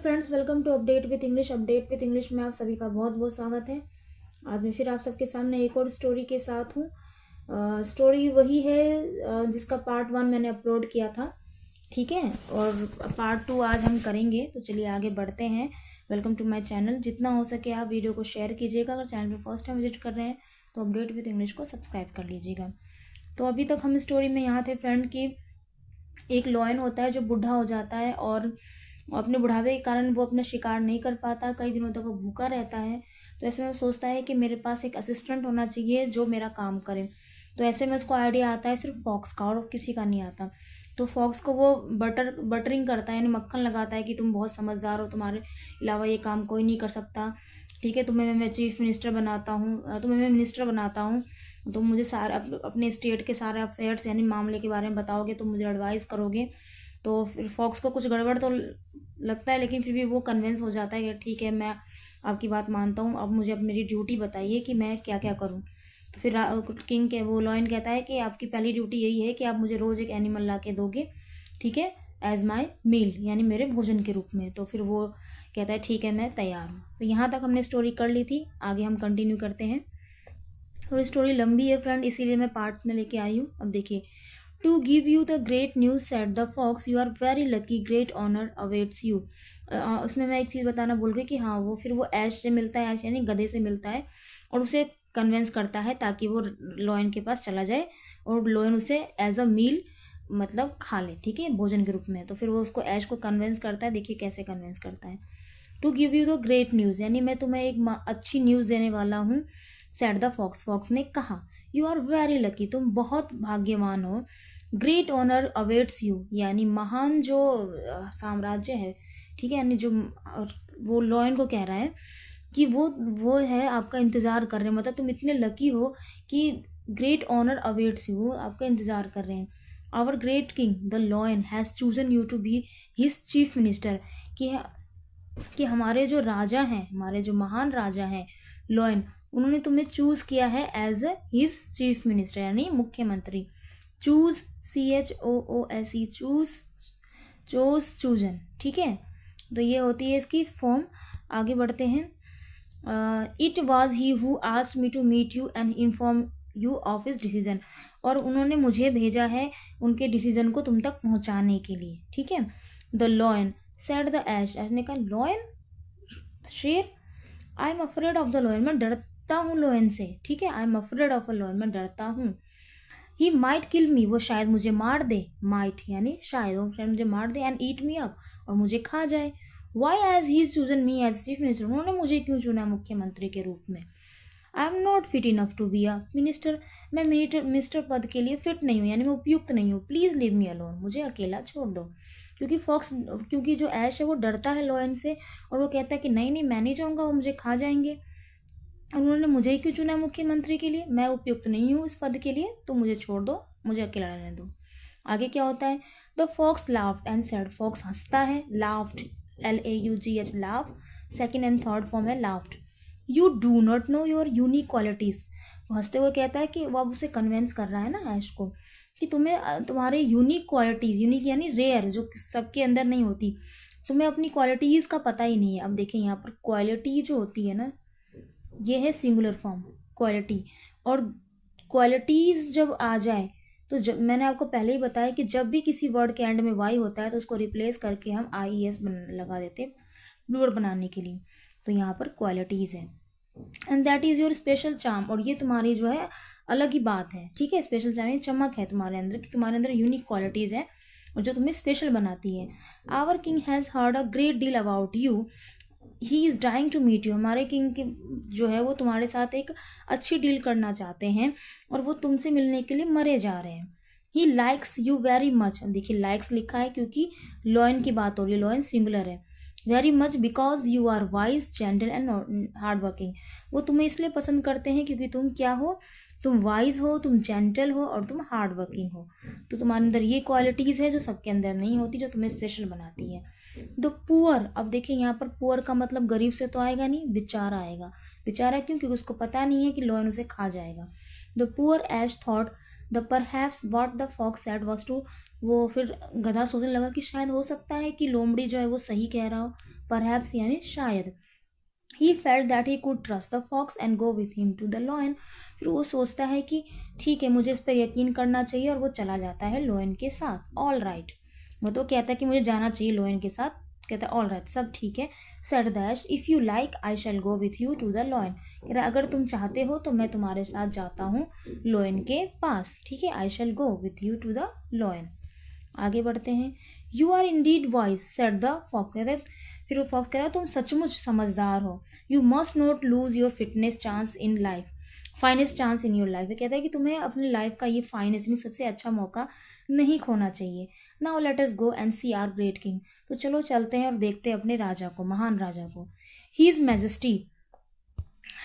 Friends, welcome to Update with English. Update with English में आप सभी का बहुत बहुत स्वागत है। आज मैं फिर आप सबके सामने एक और स्टोरी के साथ हूँ। स्टोरी वही है जिसका पार्ट 1 मैंने अपलोड किया था, ठीक है, और पार्ट 2 आज हम करेंगे। तो चलिए आगे बढ़ते हैं। Welcome to my channel. जितना हो सके आप वीडियो को शेयर कीजिएगा। अगर चैनल पर फर्स्ट टाइम विजिट कर रहे हैं तो अपडेट विथ इंग्लिश को सब्सक्राइब कर लीजिएगा। तो अभी तक हम स्टोरी में यहाँ थे फ्रेंड कि एक लॉयन होता है जो बूढ़ा हो जाता है और अपने बुढ़ावे के कारण वो अपना शिकार नहीं कर पाता। कई दिनों तक वो भूखा रहता है। तो ऐसे में वो सोचता है कि मेरे पास एक असिस्टेंट होना चाहिए जो मेरा काम करे। तो ऐसे में उसको आइडिया आता है सिर्फ फॉक्स का, और किसी का नहीं आता। तो फॉक्स को वो बटरिंग करता है, यानी मक्खन लगाता है कि तुम बहुत समझदार हो, तुम्हारे अलावा ये काम कोई नहीं कर सकता, ठीक है। तुम्हें मैं चीफ मिनिस्टर बनाता हूँ, तुम्हें मैं मिनिस्टर बनाता हूँ। तो मुझे सारे अपने स्टेट के सारे अफेयर्स यानी मामले के बारे में बताओगे, तो मुझे एडवाइस करोगे। तो फिर फॉक्स को कुछ गड़बड़ तो लगता है, लेकिन फिर भी वो कन्विंस हो जाता है कि ठीक है, मैं आपकी बात मानता हूँ, अब मुझे अब मेरी ड्यूटी बताइए कि मैं क्या क्या करूँ। तो फिर किंग के वो लॉयन कहता है कि आपकी पहली ड्यूटी यही है कि आप मुझे रोज़ एक एनिमल ला के दोगे, ठीक है, एज माई मील, यानी मेरे भोजन के रूप में। तो फिर वो कहता है ठीक है, मैं तैयार हूँ। तो यहाँ तक हमने स्टोरी कर ली थी, आगे हम कंटिन्यू करते हैं। थोड़ी स्टोरी लंबी है फ्रेंड, इसीलिए मैं पार्ट में लेके आई हूँ। अब देखिए, to give you the great news said the fox, you are very lucky, great honour awaits you. उसमें मैं एक चीज़ बताना भूल गई कि हाँ, वो फिर वो ऐश से मिलता है, ऐश यानी गधे से मिलता है, और उसे कन्विंस करता है ताकि वो लॉयन के पास चला जाए और लॉयन उसे एज अ मील मतलब खा ले, ठीक है, भोजन के रूप में। तो फिर वो उसको ऐश को कन्विंस करता है। देखिए कैसे कन्विंस करता है। To give you the great news, यानी मैं तुम्हें एक अच्छी न्यूज़ देने वाला हूँ। सेट द फॉक्स, फॉक्स ने कहा, यू आर वेरी लकी, तुम बहुत भाग्यवान हो। ग्रेट ऑनर अवेट्स यू, यानी महान जो साम्राज्य है, ठीक है, यानी जो वो लॉयन को कह रहा है कि वो है आपका इंतज़ार कर रहे हैं, मतलब तुम इतने लकी हो कि ग्रेट ऑनर अवेट्स यू, आपका इंतज़ार कर रहे हैं। Our great king the lion has chosen you to be his chief minister, कि हमारे जो राजा हैं, हमारे जो महान राजा हैं लॉयन, उन्होंने तुम्हें चूज़ किया है एज हिज चीफ मिनिस्टर, यानी मुख्यमंत्री। चूज, CHOOSE, चूज, चूजन, ठीक है। तो ये होती है इसकी फॉर्म। आगे बढ़ते हैं। It was he who asked me to meet you and inform you of his decision, और उन्होंने मुझे भेजा है उनके डिसीजन को तुम तक पहुंचाने के लिए, ठीक है। The lion said the ash, ass ने कहा लॉयन, शेर, I am afraid of the lion, मैं डरता हूँ लॉयन से, ठीक है, I am afraid of a lion, मैं डरता हूँ। ही माइट किल मी, वो शायद मुझे मार दे, माइट यानी शायद, वो शायद मुझे मार दे, एंड ईट मी अप, और मुझे खा जाए। Why has he chosen me as chief minister, उन्होंने मुझे क्यों चुना मुख्यमंत्री के रूप में। I am not fit enough to be a minister, मैं मिनिस्टर पद के लिए फिट नहीं हूँ, यानी मैं उपयुक्त नहीं हूँ। प्लीज़ लीव मी अलोन, मुझे अकेला छोड़ दो। क्योंकि जो ऐश है वो डरता है लॉयन से, और वो कहता है कि नहीं नहीं, मैं नहीं जाऊँगा, वो मुझे खा जाएंगे। उन्होंने मुझे ही क्यों चुना मुख्यमंत्री के लिए, मैं उपयुक्त नहीं हूँ इस पद के लिए, तो मुझे छोड़ दो, मुझे अकेला रहने दो। आगे क्या होता है। The fox laughed and said, fox हंसता है, laughed, LAUGH, laugh, second and third form है laughed. You do not know your unique qualities, वो हंसते हुए कहता है कि वो अब उसे कन्विंस कर रहा है ना ऐश को कि तुम्हें तुम्हारे यूनिक क्वालिटीज़, यूनिक यानी रेयर, जो सबके अंदर नहीं होती, तुम्हें अपनी क्वालिटीज़ का पता ही नहीं है। अब देखें यहाँ पर क्वालिटी जो होती है ना, ये है सिंगुलर फॉर्म क्वालिटी, और क्वालिटीज़ जब आ जाए तो जब मैंने आपको पहले ही बताया कि जब भी किसी वर्ड के एंड में वाई होता है तो उसको रिप्लेस करके हम IES लगा देते हैं प्लूरल बनाने के लिए। तो यहाँ पर क्वालिटीज़ है, and that is your special charm, और ये तुम्हारी जो है अलग ही बात है, ठीक है। स्पेशल चार्म चमक है तुम्हारे अंदर, कि तुम्हारे अंदर यूनिक क्वालिटीज़ हैं और जो तुम्हें स्पेशल बनाती है। Our king has heard a great deal about you, he is dying to meet you, हमारे किंग की जो है वो तुम्हारे साथ एक अच्छी डील करना चाहते हैं और वो तुमसे मिलने के लिए मरे जा रहे हैं। He likes you very much, देखिए लाइक्स लिखा है क्योंकि लॉयन की बात हो रही है, लॉयन सिंगुलर है। Very much because you are wise, gentle and hard working, वो तुम्हें इसलिए पसंद करते हैं क्योंकि तुम क्या हो, तुम वाइज हो, तुम जेंटल हो, और तुम हार्ड वर्किंग हो। तो तुम्हारे अंदर ये क्वालिटीज़ है जो सबके अंदर नहीं होती, जो तुम्हें स्पेशल बनाती है। द पुअर, अब देखिए यहाँ पर पुअर का मतलब गरीब से तो आएगा नहीं, बेचारा आएगा। बेचारा क्यों, क्योंकि उसको पता नहीं है कि लॉयन उसे खा जाएगा। The poor ass thought the perhaps what the fox said was true. वो फिर गधा सोचने लगा कि शायद हो सकता है कि लोमड़ी जो है वो सही कह रहा हो, परहैप्स यानी शायद। He felt that he could trust the fox and go with him to the lion. फिर वो सोचता है कि ठीक है, मुझे इस पर यकीन करना चाहिए, और वो चला जाता है लॉयन के साथ। ऑल राइट, वो तो कहता है कि मुझे जाना चाहिए लॉयन के साथ, कहता है ऑल राइट, सब ठीक है। Said the ass, if you like I shall go with you to the lion. कह रहा अगर तुम चाहते हो तो मैं तुम्हारे साथ जाता हूँ लॉयन के पास, ठीक है। I shall go with you to the lion. आगे बढ़ते हैं। You are indeed wise said the fox. कहते फिर वो फॉक्स कह रहा है तुम सचमुच समझदार हो। You must not lose your fitness chance in life, finest chance in your life. कहता है कि तुम्हें अपनी लाइफ का ये फाइनेस्ट यानी सबसे अच्छा मौका नहीं खोना चाहिए। Now let us go and see our great king. तो चलो चलते हैं और देखते हैं अपने राजा को, महान राजा को। His majesty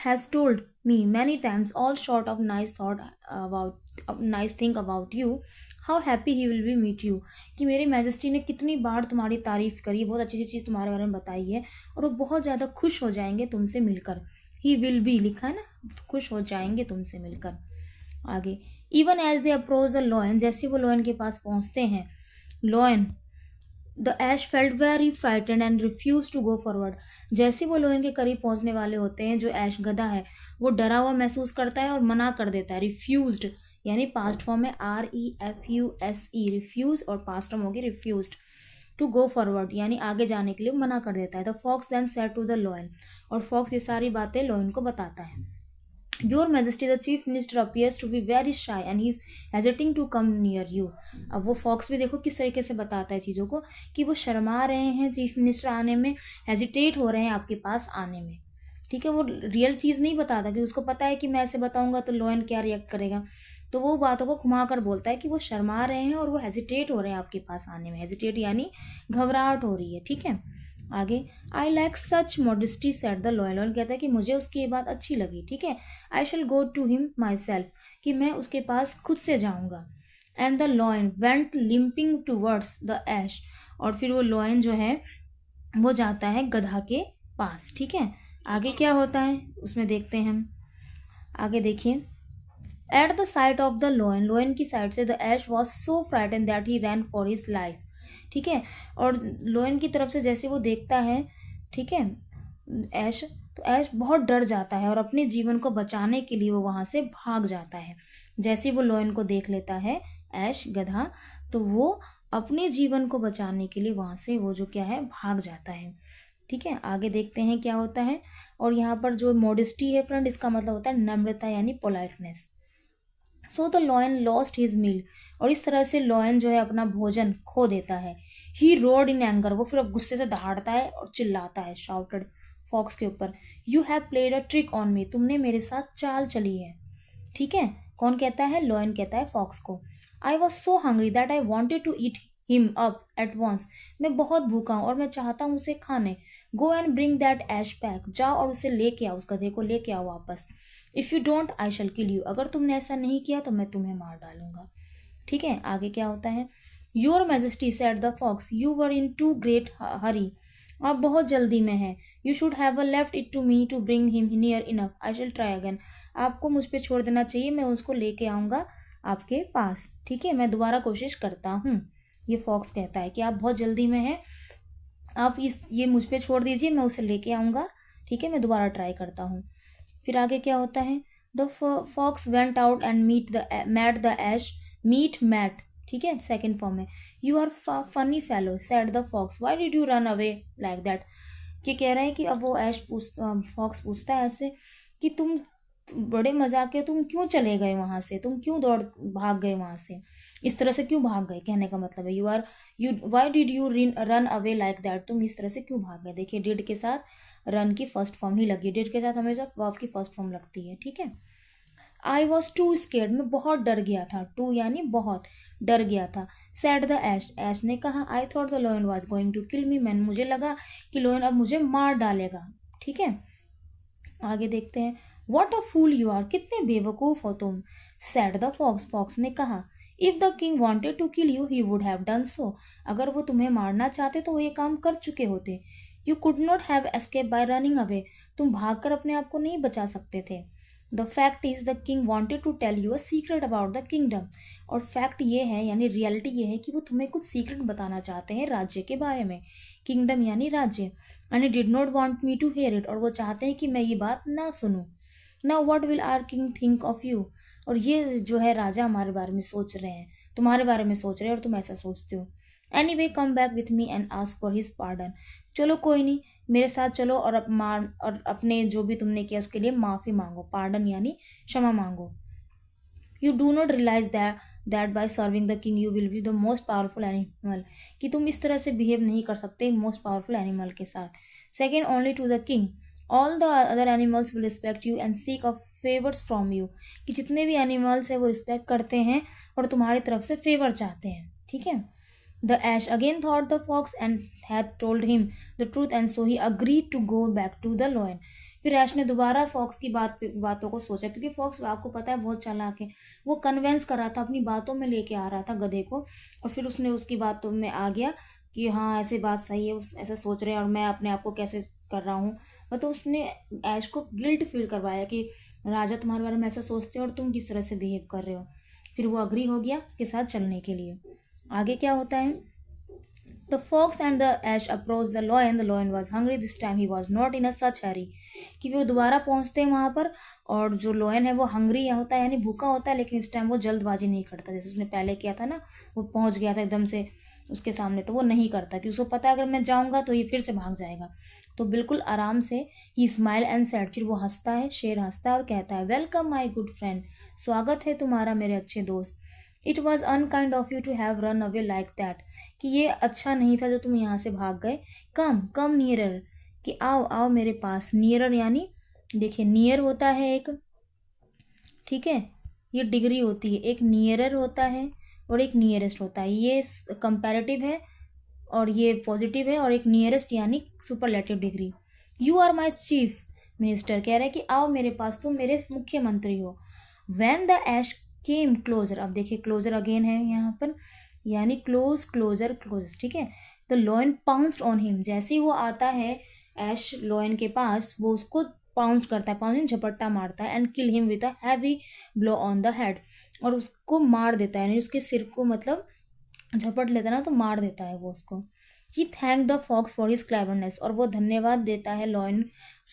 has told me many times all short of nice thought about nice thing about you how happy he will be meet you. कि मेरे मैजेस्टी ने कितनी बार तुम्हारी तारीफ करी, बहुत अच्छी अच्छी चीज़ तुम्हारे बारे में बताई है, और वो बहुत ज़्यादा खुश हो जाएंगे तुमसे मिलकर। ही विल बी लिखा है ना, खुश हो जाएंगे तुमसे मिलकर। आगे, even as they approach the lion, जैसे वो लॉयन के पास पहुंचते हैं, lion the ass felt very frightened and refuse to go forward. जैसे वो लॉयन के करीब पहुंचने वाले होते हैं, जो ऐश गधा है वो डरा हुआ महसूस करता है और मना कर देता है। रिफ्यूज्ड यानी पास्ट फॉर्म है REFUSE, रिफ्यूज, और पास्ट फॉर्म होगी रिफ्यूज्ड। टू गो फॉरवर्ड यानी आगे जाने के लिए मना कर देता है। The fox then said to the lion, और फॉक्स ये सारी बातें लॉयन को बताता है। Your majesty the chief minister appears to be very shy and he is hesitating to come near you. अब वो फॉक्स भी देखो किस तरीके से बताता है चीज़ों को, कि वो शर्मा रहे हैं चीफ मिनिस्टर आने में, हेजिटेट हो रहे हैं आपके पास आने में, ठीक है। वो रियल चीज़ नहीं बताता, कि उसको पता है कि मैं ऐसे बताऊंगा तो लॉयन क्या रिएक्ट करेगा, तो वो बातों को घुमा कर बोलता है कि वो शर्मा रहे हैं और वो हेजिटेट हो रहे हैं आपके पास आने में। हेजिटेट यानी घबराहट हो रही है, ठीक है। आगे, I like such modesty set the loyal. Loyal कहता है कि मुझे उसकी ये बात अच्छी लगी, ठीक है। I shall go to him myself, कि मैं उसके पास खुद से जाऊंगा। And the lion went limping towards the ass, और फिर वो लॉयन जो है वो जाता है गधा के पास, ठीक है। आगे क्या होता है उसमें देखते हैं हम। आगे देखिए, at the sight of the lion, lion की साइड से the ass was so frightened that he ran for his life, ठीक है। और लॉयन की तरफ से जैसे वो देखता है, ठीक है, ऐश, तो ऐश बहुत डर जाता है और अपने जीवन को बचाने के लिए वो वहाँ से भाग जाता है। जैसे वो लॉयन को देख लेता है ऐश गधा, तो वो अपने जीवन को बचाने के लिए वहाँ से वो जो क्या है भाग जाता है, ठीक है। आगे देखते हैं क्या होता है। और यहाँ पर जो मॉडेस्टी है फ्रेंड, इसका मतलब होता है नम्रता यानी politeness. So the lion lost his meal, और इस तरह से लॉयन जो है अपना भोजन खो देता है। ही रोड इन एंगर, वो फिर अब गुस्से से दहाड़ता है और चिल्लाता है, शाउटेड फॉक्स के ऊपर, you have played a trick on me, तुमने मेरे साथ चाल चली है, ठीक है। कौन कहता है? लॉयन कहता है फॉक्स को। I was so hungry that I wanted to eat him up at once, मैं बहुत भूखा हूँ और मैं चाहता हूँ उसे खाने। Go and bring that ass back, जाओ और उसे लेके आओ, उस गधे को लेके आओ वापस। If you don't I shall kill you, अगर तुमने ऐसा नहीं किया तो मैं तुम्हें मार डालूंगा, ठीक है। आगे क्या होता है। Your majesty said the fox, you were in too great hurry, आप बहुत जल्दी में हैं। You should have left it to me to bring him near enough, I shall try again, आपको मुझ पर छोड़ देना चाहिए, मैं उसको लेके आऊँगा आपके पास, ठीक है, मैं दोबारा कोशिश करता हूँ। ये फॉक्स कहता है कि आप बहुत जल्दी में हैं, आप ये मुझ पर छोड़ दीजिए, मैं उसे लेके आऊँगा, ठीक है, मैं दोबारा ट्राई करता हूँ। फिर आगे क्या होता है। The fox went out and met the ass, meet met, ठीक है, सेकेंड फॉर्म है। You are funny fellow said the fox, why did you run away like that, कि कह रहे हैं कि अब वो ऐश फॉक्स पूछता है ऐसे कि तुम बड़े मजाक के, तुम क्यों चले गए वहाँ से, तुम क्यों भाग गए वहाँ से, इस तरह से क्यों भाग गए, कहने का मतलब है you why did you run away like that, तुम इस तरह से क्यों भाग गए। देखिए डिड के साथ रन की फर्स्ट फॉर्म ही लगी, डिड के साथ हमेशा वर्ब की फर्स्ट फॉर्म लगती है, ठीक है। आई वॉज टू स्केर्ड, मैं बहुत डर गया था, टू यानी बहुत डर गया था। सैड द ऐश, ऐश ने कहा, I thought the lion was going to kill me, मैन मुझे लगा कि लॉयन अब मुझे मार डालेगा, ठीक है। आगे देखते हैं। What a fool you are, कितने बेवकूफ़ हो तुम। सैड द फॉक्स, फॉक्स ने कहा, if the king wanted to kill you he would have done so, अगर वो तुम्हें मारना चाहते तो वो ये काम कर चुके होते। You could not have escape by running away, तुम भागकर अपने आप को नहीं बचा सकते थे। The fact is the king wanted to tell you a secret about the kingdom. और फैक्ट ये है यानी रियलिटी ये है कि वो तुम्हें कुछ सीक्रेट बताना चाहते हैं राज्य के बारे में, किंगडम यानी राज्य। And he did not want me to hear it, और वो चाहते हैं कि मैं ये बात ना सुनूं। Now what will our king think of you, और ये जो है राजा हमारे बारे में सोच रहे हैं, तुम्हारे बारे में सोच रहे हैं और तुम ऐसा सोचते हो। Any way come back with me and ask for his pardon, चलो कोई नहीं मेरे साथ चलो और और अपने जो भी तुमने किया उसके लिए माफ़ी मांगो, पार्डन यानी क्षमा मांगो। You do not realise that by serving the king you will be the most powerful animal, कि तुम इस तरह से बिहेव नहीं कर सकते मोस्ट पावरफुल एनिमल के साथ। Second only to the king, all the other animals will respect you and seek a favours from you, कि जितने भी एनिमल्स हैं वो रिस्पेक्ट करते हैं और तुम्हारी तरफ से फेवर चाहते हैं, ठीक है। The ass again thought the fox and had told him the truth and so he agreed to go back to the lion. फिर ऐश ने दोबारा फॉक्स की बातों को सोचा, क्योंकि फॉक्स आपको पता है बहुत चालाक है, वो कन्वेंस कर रहा था, अपनी बातों में लेके आ रहा था गधे को, और फिर उसने उसकी बातों में आ गया कि हाँ ऐसी बात सही है, ऐसा सोच रहे हैं और मैं अपने आप को कैसे कर रहा हूँ। मतलब उसने ऐश को गिल्ट फील करवाया कि राजा तुम्हारे बारे में ऐसा सोचते हैं और तुम किस तरह से बिहेव कर रहे हो। फिर वो अग्री हो गया उसके साथ चलने के लिए। आगे क्या होता है, the fox and the ass approach the lion was hungry this time he was not in a such hurry, कि वो दोबारा पहुंचते हैं वहां पर और जो लॉयन है वो हंग्री होता है यानी भूखा होता है, लेकिन इस टाइम वो जल्दबाजी नहीं करता जैसे उसने पहले किया था ना, वो पहुंच गया था एकदम से उसके सामने, तो वो नहीं करता कि उसको पता है अगर मैं जाऊंगा तो ये फिर से भाग जाएगा, तो बिल्कुल आराम से ही स्माइल एंड सैड, फिर वो हंसता है, शेर हंसता है और कहता है वेलकम माई गुड फ्रेंड, स्वागत है तुम्हारा मेरे अच्छे दोस्त। It was unkind of you to have run away like that, कि ये अच्छा नहीं था जो तुम यहाँ से भाग गए। कम कम नियरर, कि आओ आओ मेरे पास, नियरर यानी देखिए नियर होता है एक, ठीक है, ये डिग्री होती है, एक नियरर होता है और एक नियरेस्ट होता है, ये कंपैरेटिव है और ये पॉजिटिव है, और एक नियरेस्ट यानी superlative degree. You are my chief minister, कह रहे हैं कि आओ मेरे पास, तुम मेरे मुख्यमंत्री हो। When the ass came closer, अब देखिए क्लोजर अगेन है यहाँ पर यानी क्लोज क्लोजर क्लोज, ठीक है। The lion pounced on him, जैसे ही वो आता है ऐश लॉयन के पास, वो उसको पाउंस करता है, पाउंस झपट्टा मारता है, and kill him with a heavy blow on the head, और उसको मार देता है यानी उसके सिर को मतलब झपट लेता है ना तो मार देता है वो उसको। He thank the fox for his cleverness, और वो धन्यवाद देता है लॉयन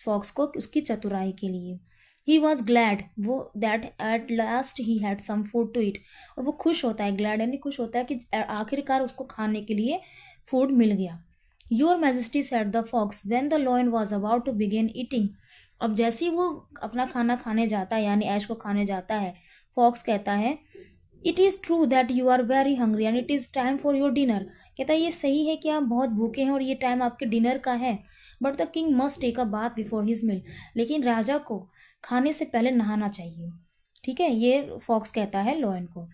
फॉक्स को उसकी चतुराई के लिए। ही वॉज ग्लैड वो that at last he had some food to eat, और वो खुश होता है, ग्लैड यानी खुश होता है कि आखिरकार उसको खाने के लिए फूड मिल गया। Your majesty said the fox when the lion was about to begin eating, अब जैसे ही वो अपना खाना खाने जाता है यानी ऐश को खाने जाता है, फॉक्स कहता है it is true that you are very hungry and it is time for your dinner, कहता है ये सही है कि आप बहुत भूखे हैं और ये टाइम आपके डिनर का है। But the king must take a bath before his meal, लेकिन राजा को खाने से पहले नहाना चाहिए, ठीक है, ये फॉक्स कहता है लॉयन को।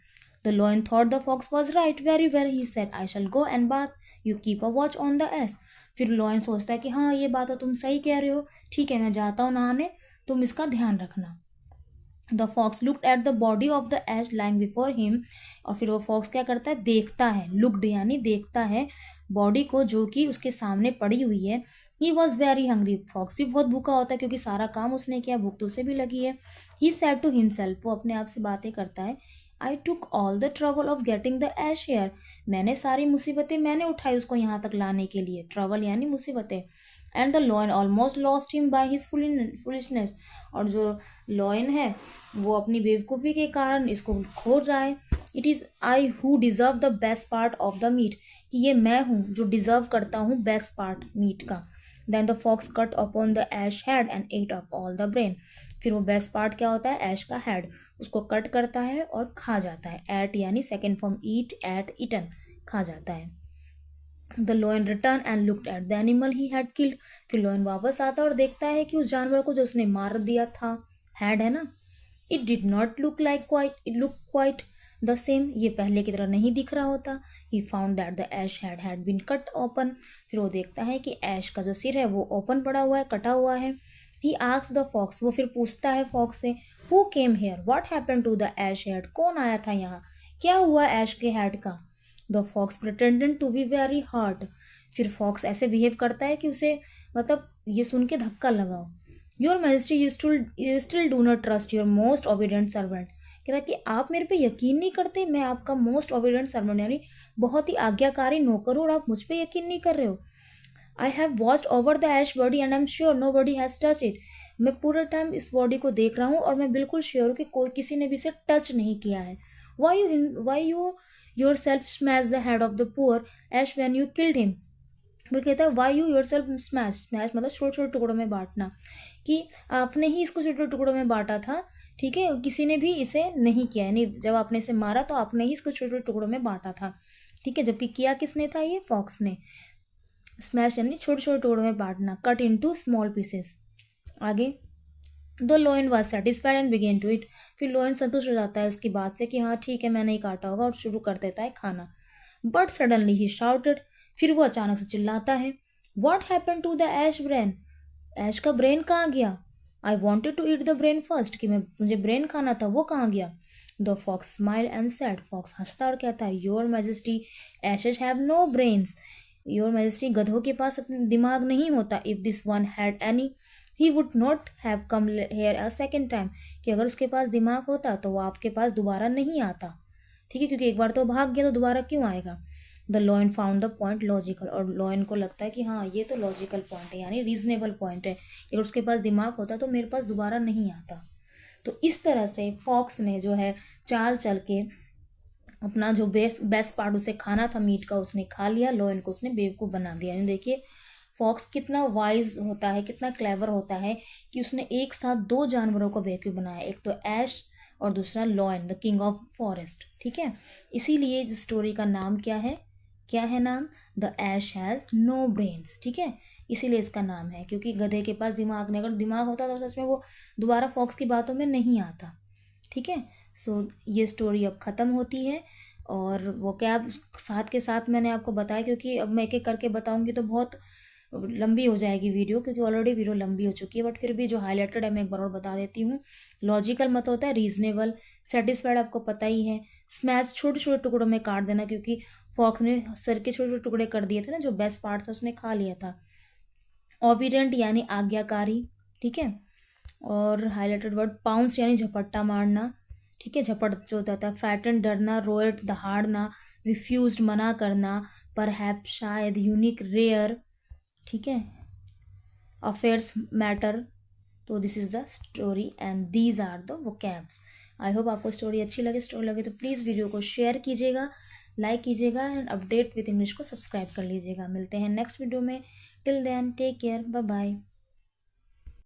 The lion thought the fox was right, very well he said I shall go and bath, you keep a watch on the ass. फिर लॉयन सोचता है कि हाँ ये बात तो तुम सही कह रहे हो, ठीक है मैं जाता हूँ नहाने, तुम इसका ध्यान रखना। The fox looked at the body of the ass lying before him, और फिर वो फॉक्स क्या करता है, देखता है, लुकड यानी देखता है बॉडी को जो कि उसके सामने पड़ी हुई है। He was very hungry, fox भी बहुत भूखा होता है क्योंकि सारा काम उसने किया, भूख तो उसे भी लगी है। ही सेड टू हिमसेल्फ, वो अपने आप से बातें करता है, I took all the trouble of getting the ass here, मैंने सारी मुसीबतें मैंने उठाई उसको यहाँ तक लाने के लिए, ट्रबल यानी मुसीबतें। And the lion almost lost him by his foolishness, और जो लॉयन है वो अपनी बेवकूफ़ी के कारण इसको खो रहा है। It is I who deserve the best part of the meat, कि ये मैं हूँ जो डिज़र्व करता हूँ बेस्ट पार्ट मीट का। Then the fox cut upon the ass head and ate up all the brain, फिर वो बेस्ट पार्ट क्या होता है, ऐश का हेड, उसको कट करता है और खा जाता है। एट यानी सेकेंड फॉर्म ईट, एट ईटन, खा जाता है। The lion return and looked at the animal he had killed, फिर लॉयन वापस आता है और देखता है कि उस जानवर को जो उसने मार दिया था, हैड है ना, it did not look like quite, it look quite the same, ये पहले की तरह नहीं दिख रहा होता। He found that the ass had been cut open, फिर वो देखता है कि ऐश का जो सिर है वो ओपन पड़ा हुआ है, कटा हुआ है। ही आस्क्स द फॉक्स, वो फिर पूछता है फॉक्स से, who came here, what happened to the ass head, कौन आया था यहाँ, क्या हुआ ऐश के हेड का। The fox pretended to be very hurt, फिर फॉक्स ऐसे बिहेव करता है कि उसे मतलब ये सुन के धक्का लगाओ। Your majesty you still do not trust your most obedient servant. कह रहा है कि आप मेरे पे यकीन नहीं करते, मैं आपका मोस्ट ओबीडियंट सर्वेंट यानी बहुत ही आज्ञाकारी नौकर हूँ और आप मुझ पे यकीन नहीं कर रहे हो। I have watched over the ass body and I am sure nobody has touch it. मैं पूरा टाइम इस बॉडी को देख रहा हूँ और मैं बिल्कुल श्योर हूँ कि कोई किसी ने भी इसे टच नहीं किया है। Why you yourself smash the head of the poor ass when you killed him. फिर कहता है why you yourself smash, smash मतलब छोटे छोटे टुकड़ों में बांटना, कि आपने ही इसको छोटे छोटे टुकड़ों में बांटा था, ठीक है, किसी ने भी इसे नहीं किया, यानी जब आपने इसे मारा तो आपने ही इसको छोटे छोटे टुकड़ों में बांटा था, ठीक है, जबकि किया किसने था, ये फॉक्स ने। स्मैश यानी छोटे छोटे टुकड़ों में बांटना, कट इनटू स्मॉल पीसेस। आगे, the lion was satisfied and began to it. फिर लोयन संतुष्ट हो जाता है उसकी बात से कि हाँ ठीक है मैंने ही काटा होगा, और शुरू कर देता है खाना। बट सडनली ही शाउटेड, फिर वो अचानक से चिल्लाता है, what happened to the ass brain, ass का ब्रेन कहाँ गया। I wanted to eat the brain first, कि मुझे ब्रेन खाना था, वो कहाँ गया। The fox smile and said, fox हंसता और कहता है, your majesty asses have no brains, your majesty गधों के पास अपना दिमाग नहीं होता। If this one had any he would not have come here a second time, कि अगर उसके पास दिमाग होता तो वो आपके पास दोबारा नहीं आता, ठीक है, क्योंकि एक बार तो भाग गया तो दोबारा क्यों आएगा। The lion found the point logical, और लॉयन को लगता है कि हाँ ये तो लॉजिकल पॉइंट है, यानी रीजनेबल पॉइंट है, अगर उसके पास दिमाग होता तो मेरे पास दोबारा नहीं आता। तो इस तरह से फॉक्स ने जो है चाल चल के अपना जो बेस्ट पार्ट उसे खाना था मीट का उसने खा लिया, लॉयन को उसने बेवकूफ़ बना दिया। यानी देखिए फॉक्स कितना वाइज होता है, कितना क्लेवर होता है कि उसने एक साथ दो जानवरों को बेवकूफ़ बनाया, एक तो ऐश और दूसरा lion the king of forest, ठीक है। इसीलिए इस स्टोरी का नाम क्या है नाम, the ass has no brains, ठीक है, इसीलिए इसका नाम है, क्योंकि गधे के पास दिमाग नहीं, अगर दिमाग होता तो सच में वो दोबारा फॉक्स की बातों में नहीं आता, ठीक है। सो ये स्टोरी अब ख़त्म होती है, और वो क्या साथ के साथ मैंने आपको बताया, क्योंकि अब मैं एक एक करके बताऊंगी तो बहुत लंबी हो जाएगी वीडियो, क्योंकि ऑलरेडी वीडियो लंबी हो चुकी है, बट फिर भी जो हाईलाइटेड है मैं एक बार और बता देती हूँ। लॉजिकल मत होता है रीजनेबल, सेटिस्फाइड आपको पता ही है, स्मैश छोटे छोटे टुकड़ों में काट देना, क्योंकि फॉक्स ने सर के छोटे छोटे टुकड़े कर दिए थे ना, जो बेस्ट पार्ट था उसने खा लिया था। ओबीडिएंट यानी आज्ञाकारी, ठीक है, और हाईलाइटेड वर्ड पाउंस यानी झपट्टा मारना, ठीक है, झपट जो होता है, फ्रैटन डरना, रोएट दहाड़ना, रिफ्यूज्ड मना करना, परहैप्स शायद, यूनिक रेयर, ठीक है, अफेयर्स मैटर। तो this is the story and these are the vocabs. I hope आपको स्टोरी अच्छी लगे तो प्लीज़ वीडियो को शेयर कीजिएगा, लाइक कीजिएगा, एंड अपडेट विद इंग्लिश को सब्सक्राइब कर लीजिएगा। मिलते हैं नेक्स्ट वीडियो में, till then take care, bye bye.